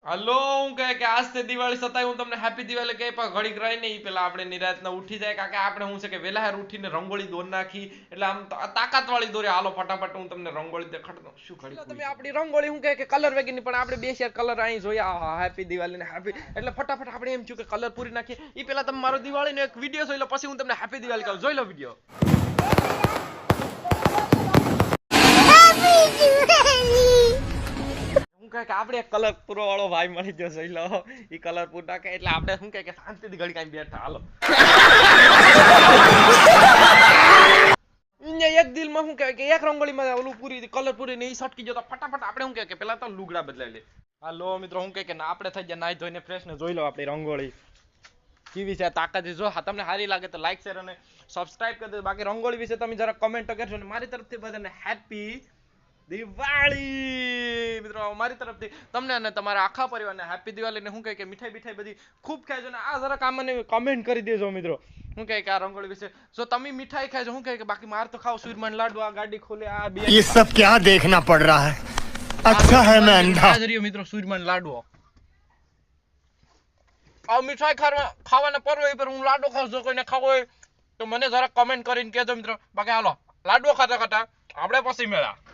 hello હું કહે કે આજથી દિવાળી સતાય હું તમને હેપી દિવાળી કહે પણ ઘડીક રહીને ઈ પેલા આપણે નિરાતના ઉઠી જાય કારણ કે આપણે શું છે કે વેલા ઉઠીને રંગોળી દોર નાખી એટલે આમ તાકાત વાળી દોરે હાલો ફટાફટ હું તમને રંગોળી દેખાડ દઉં શું ઘડી તમે આપણી રંગોળી હું કહે કે કલર વેગીની પણ આપણે બે શેર કલર અહીં જોયા હેપી દિવાળી ને હેપી એટલે ફટાફટ આપણે એમ થયું કે કલર પૂરી નાખીએ ઈ પેલા તમે મારો દિવાળીનો એક વિડિયો જોઈ લો પછી હું તમને હેપી દિવાળી કહું જોઈ લો વિડિયો આપણે કલર પૂરો વાળો ભાઈ મળી ગયો જોઈ લો ઈ કલર પૂર નાખે એટલે આપણે શું કે શાંતિથી ઘડી કાઈ બેઠા હાલો એક દિલમાં શું કે એક રંગોળીમાં ઓલું પૂરી કલર પૂરી ને ઈ સટકી ગયો તો ફટાફટ આપણે શું કે પેલા તો લુગડા બદલાઈ લે હાલો મિત્રો શું કે આપણે થઈ ગયા નાઈ ધોઈને ફ્રેશ ને જોઈ લો આપણી રંગોળી કેવી છે તાકાત જો તમને સારી લાગે તો લાઈક શેર અને સબસ્ક્રાઇબ કરી દો બાકી રંગોળી વિશે તમે જરા કમેન્ટ કરજો ને મારી તરફથી બધાને હેપી દિવાળી મિત્રો મારી તરફથી તમને અને તમારા આખા પરિવારને હેપી દિવાળી ને હું કહે કે મીઠાઈ બીઠાઈ બધી ખૂબ ખાજો ને આ જરાક આ મને કમેન્ટ કરી દેજો મિત્રો હું કહે કે આ રંગોળી વિશે જો તમે મીઠાઈ ખાજો હું કહે કે બાકી માર તો ખાવ સુરમન લાડુ આ ગાડી ખોલે આ બે ये सब क्या देखना पड़ रहा है अच्छा है मैं अंधा હાજરીઓ મિત્રો સુરમન લાડુ આ મીઠાઈ ખાવાના પર્વ પર હું લાડુ ખાઉં જો કોઈને ખાવો હોય તો મને જરા કમેન્ટ કરીને કહેજો મિત્રો બાકી હાલો લાડુ ખાતા ખાતા આપણે પછી મેળા